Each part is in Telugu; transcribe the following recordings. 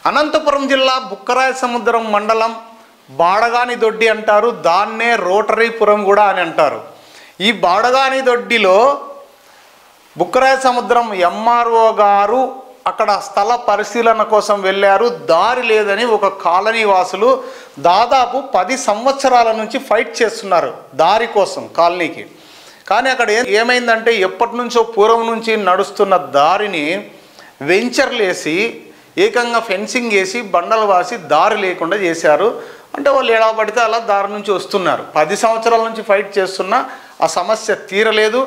అనంతపురం జిల్లా బుక్కరాయసముద్రం మండలం బాడగాని దొడ్డి అంటారు, దాన్నే రోటరీపురం కూడా అని అంటారు. ఈ బాడగాని దొడ్డిలో బుక్కరాయసముద్రం ఎంఆర్ఓ గారు అక్కడ స్థల పరిశీలన కోసం వెళ్ళారు. దారి లేదని ఒక కాలనీ వాసులు దాదాపు 10 సంవత్సరాల నుంచి ఫైట్ చేస్తున్నారు దారి కోసం కాలనీకి. కానీ అక్కడ ఏమైందంటే ఎప్పటి నుంచో పూర్వం నుంచి నడుస్తున్న దారిని వెంచర్లేసి ఏకంగా ఫెన్సింగ్ వేసి బండలు వాసి దారి లేకుండా చేశారు. అంటే వాళ్ళు ఎలా పడితే అలా దారి నుంచి వస్తున్నారు. 10 సంవత్సరాల నుంచి ఫైట్ చేస్తున్నా ఆ సమస్య తీరలేదు.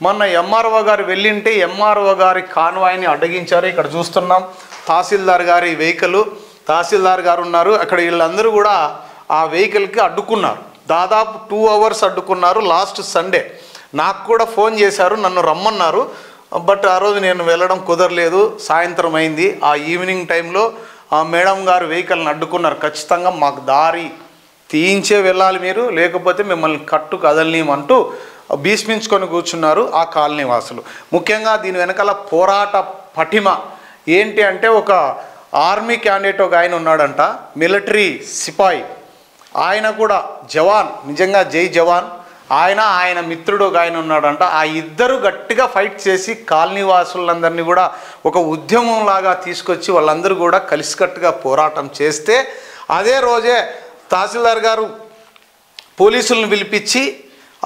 మొన్న ఎంఆర్ఓ గారు వెళ్ళింటే ఎంఆర్ఓ గారి కాన్వాయ్ని అడ్డగించారు. ఇక్కడ చూస్తున్నాం తహసీల్దార్ గారి వెహికల్, తహసీల్దార్ గారు ఉన్నారు అక్కడ. వీళ్ళందరూ కూడా ఆ వెహికల్కి అడ్డుకున్నారు. దాదాపు 2 అవర్స్ అడ్డుకున్నారు. లాస్ట్ సండే నాకు కూడా ఫోన్ చేశారు, నన్ను రమ్మన్నారు. బట్ ఆ రోజు నేను వెళ్ళడం కుదరలేదు, సాయంత్రం అయింది. ఆ ఈవినింగ్ టైంలో ఆ మేడం గారు వెహికల్ని అడ్డుకున్నారు. ఖచ్చితంగా మాకు దారి తీయించే వెళ్ళాలి మీరు, లేకపోతే మిమ్మల్ని కట్టు కదలనీమంటూ భీష్మించుకొని కూర్చున్నారు ఆ కాలనీ వాసులు. ముఖ్యంగా దీని వెనకాల పోరాట పటిమ ఏంటి అంటే, ఒక ఆర్మీ క్యాండిడేట్ ఒక ఆయన ఉన్నాడంట, మిలిటరీ సిపాయి, ఆయన కూడా జవాన్, నిజంగా జై జవాన్. ఆయన మిత్రుడు ఒక ఆయన ఉన్నాడంట. ఆ ఇద్దరు గట్టిగా ఫైట్ చేసి కాలనీ వాసులందరినీ కూడా ఒక ఉద్యమంలాగా తీసుకొచ్చి వాళ్ళందరూ కూడా కలిసికట్టుగా పోరాటం చేస్తే అదే రోజే తహసీల్దార్ గారు పోలీసులను పిలిపించి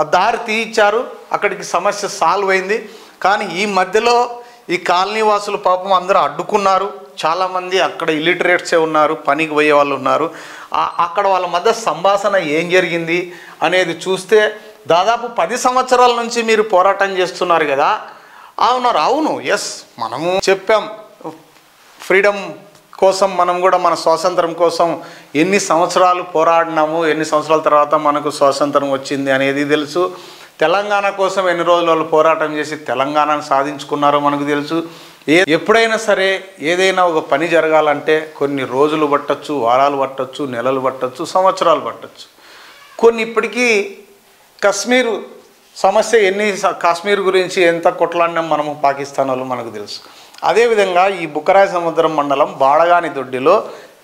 ఆ దారి తీయించారు. అక్కడికి సమస్య సాల్వ్ అయింది. కానీ ఈ మధ్యలో ఈ కాలనీ వాసులు పాపం అందరూ అడ్డుకున్నారు. చాలామంది అక్కడ ఇల్లిటరేట్సే ఉన్నారు, పనికి పోయే వాళ్ళు ఉన్నారు. అక్కడ వాళ్ళ మధ్య సంభాషణ ఏం జరిగింది అనేది చూస్తే దాదాపు 10 సంవత్సరాల నుంచి మీరు పోరాటం చేస్తున్నారు కదా. అవును, ఎస్, మనము చెప్పాం ఫ్రీడమ్ కోసం, మనం కూడా మన స్వాతంత్రం కోసం ఎన్ని సంవత్సరాలు పోరాడినాము, ఎన్ని సంవత్సరాల తర్వాత మనకు స్వాతంత్రం వచ్చింది అనేది తెలుసు. తెలంగాణ కోసం ఎన్ని రోజులు వాళ్ళు పోరాటం చేసి తెలంగాణను సాధించుకున్నారో మనకు తెలుసు. ఎప్పుడైనా సరే ఏదైనా ఒక పని జరగాలంటే కొన్ని రోజులు పట్టచ్చు, వారాలు పట్టచ్చు, నెలలు పట్టచ్చు, సంవత్సరాలు పట్టచ్చు. కొన్ని ఇప్పటికీ కశ్మీరు సమస్య కాశ్మీర్ గురించి ఎంత కొట్లాడినాం మనము పాకిస్తాన్ వాళ్ళు మనకు తెలుసు. అదేవిధంగా ఈ బుక్కరాయసముద్రం మండలం బాడగాని దొడ్డిలో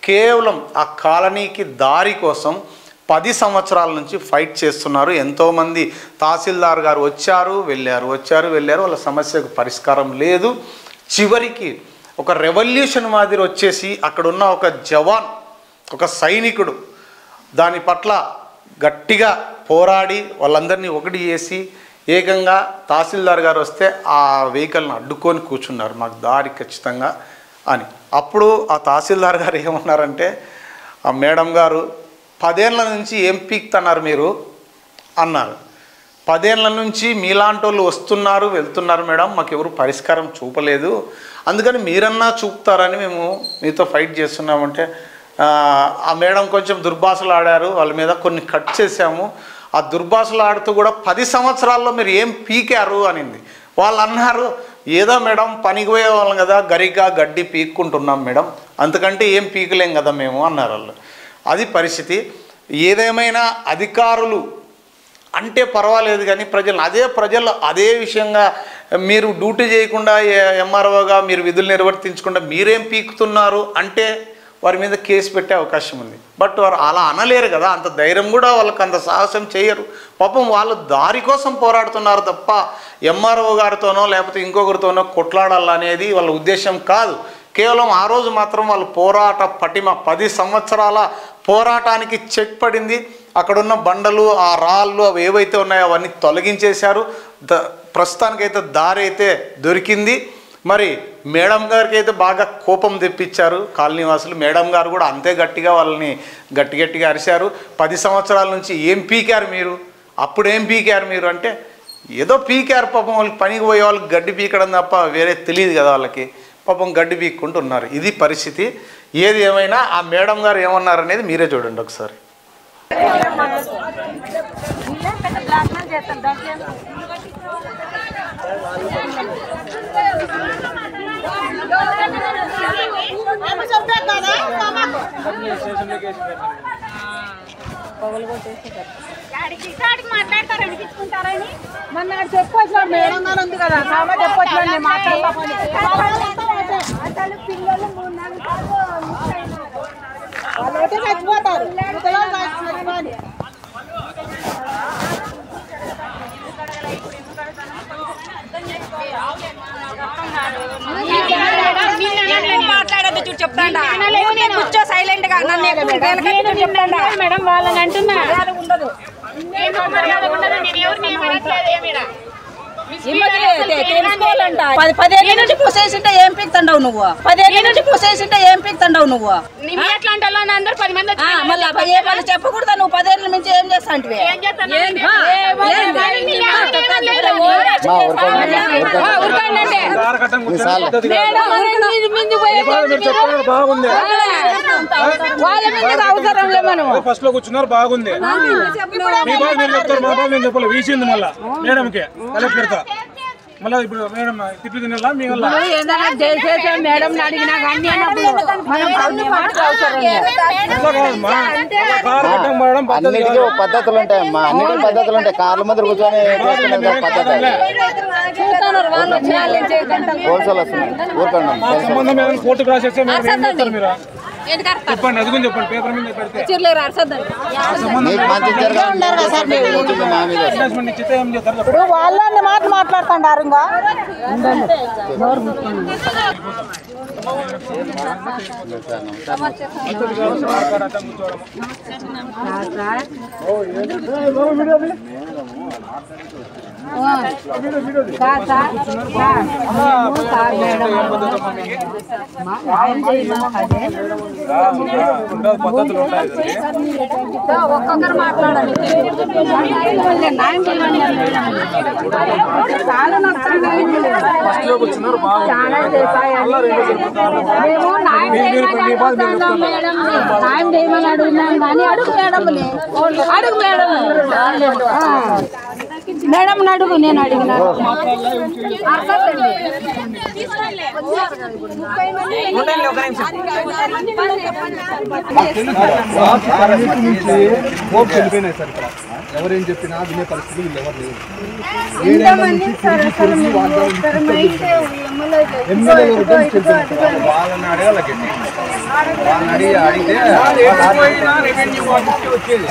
కేవలం ఆ కాలనీకి దారి కోసం 10 సంవత్సరాల నుంచి ఫైట్ చేస్తున్నారు. ఎంతోమంది తహసీల్దార్ గారు వచ్చారు వెళ్ళారు, వాళ్ళ సమస్యకు పరిష్కారం లేదు. చివరికి ఒక రెవల్యూషన్ మాదిరి వచ్చేసి అక్కడున్న ఒక జవాన్, ఒక సైనికుడు దాని పట్ల గట్టిగా పోరాడి వాళ్ళందరినీ ఒకటి చేసి ఏకంగా తహసీల్దార్ గారు వస్తే ఆ వెహికల్ని అడ్డుకొని కూర్చున్నారు, మాకు దారి ఖచ్చితంగా అని. అప్పుడు ఆ తహసీల్దార్ గారు ఏమన్నారంటే, ఆ మేడం గారు 10 ఏళ్ల నుంచి ఏం పీక్తున్నారు మీరు అన్నారు. 10 ఏళ్ల నుంచి మీలాంటి వాళ్ళు వస్తున్నారు వెళ్తున్నారు మేడం, మాకు ఎవరు పరిష్కారం చూపలేదు, అందుకని మీరన్నా చూపుతారని మేము మీతో ఫైట్ చేస్తున్నామంటే ఆ మేడం కొంచెం దుర్భాషలు ఆడారు, వాళ్ళ మీద కొన్ని కట్ చేశాము. ఆ దుర్భాషలు ఆడుతూ కూడా 10 సంవత్సరాల్లో మీరు ఏం పీకారు అనింది. వాళ్ళు అన్నారు, ఏదో మేడం పనికి పోయే వాళ్ళం కదా, గరిగా గడ్డి పీక్కుంటున్నాం మేడం, అంతకంటే ఏం పీకలేం కదా మేము అన్నారు వాళ్ళు. అది పరిస్థితి. ఏదేమైనా అధికారులు అంటే పర్వాలేదు కానీ ప్రజలు అదే విషయంగా మీరు డ్యూటీ చేయకుండా ఎంఆర్ఓగా మీరు విధులు నిర్వర్తించకుండా మీరేం పీకుతున్నారు అంటే వారి మీద కేసు పెట్టే అవకాశం ఉంది. బట్ వారు అలా అనలేరు కదా, అంత ధైర్యం కూడా వాళ్ళకి అంత సాహసం చేయరు. పాపం వాళ్ళు దారి కోసం పోరాడుతున్నారు తప్ప ఎంఆర్ఓ గారితోనో లేకపోతే ఇంకొకరితోనో కొట్లాడాలనేది వాళ్ళ ఉద్దేశం కాదు. కేవలం ఆ రోజు మాత్రం వాళ్ళ పోరాట పటిమ 10 సంవత్సరాల పోరాటానికి చెక్ పడింది. అక్కడున్న బండలు, ఆ రాళ్ళు, అవి ఏవైతే ఉన్నాయో అవన్నీ తొలగించేశారు. ప్రస్తుతానికైతే దారి అయితే దొరికింది. మరి మేడం గారికి అయితే బాగా కోపం తెప్పించారు కాలనీవాసులు. మేడం గారు కూడా అంతే గట్టిగా వాళ్ళని గట్టిగా అరిశారు. 10 సంవత్సరాల నుంచి ఏం పీకారు మీరు, అప్పుడు ఏం పీకారు మీరు అంటే ఏదో పీకారు. పాపం వాళ్ళకి పనికి పోయే వాళ్ళకి గడ్డి పీకడం తప్ప వేరే తెలియదు కదా వాళ్ళకి. పాపం గడ్డి పీక్కుంటూ ఉన్నారు. ఇది పరిస్థితి. ఏది ఏమైనా ఆ మేడం గారు ఏమన్నారనేది మీరే చూడండి ఒకసారి. మాట్లాడతారని మొన్న చెప్పొచ్చు మేడం గారు ఉంది కదా చెప్పొచ్చు మాట్లాడద్దు చూడు చెప్తాండా కూర్చో సైలెంట్ గా మేడం వాళ్ళని అంటున్నా ఉండదు తెలుసుకోవాలంట 10 నుంచి పోసేసింటే ఏం పీక్తండవు నువ్వు 10 నుంచి పోసేసింటే ఏం పీక్తండవు నువ్వు మళ్ళీ ఏ వాళ్ళు చెప్పకూడదా నువ్వు 10 నుంచి ఏం చేస్తా అంటే ఫస్ట్ లో కూర్చున్నారు బాగుంది వీసింది మళ్ళా మేడంకి కలెక్టర్తో మళ్ళీ ఇప్పుడు మేడం తిప్పి తినాలా మీ వల్ల మేడం అడిగినా అన్నిటికీ పద్ధతులు ఉంటాయమ్మా అన్నిటికీ పద్ధతులు ఉంటాయి కార్ల ముందు కూర్చొని పద్ధతి హోల్సేల్ వస్తుంది సంబంధం ఏదైనా కోర్టుకు రాసేస్తే మీరు చెప్పండి అది కూడా చెప్పండి పేపర్ మీద పెడితే ఇప్పుడు వాళ్ళని మాట మాట్లాడుతున్నారు ఇంకా ఒక్కొక్కరు మాట్లాడాలి మేడం అడుగు నేను అడిగిన ఎవరేం చెప్పినా వినే పరిస్థితి వీళ్ళు ఎవరు లేరు. వాళ్ళని అడగాలి వాళ్ళని అడిగితే వచ్చేది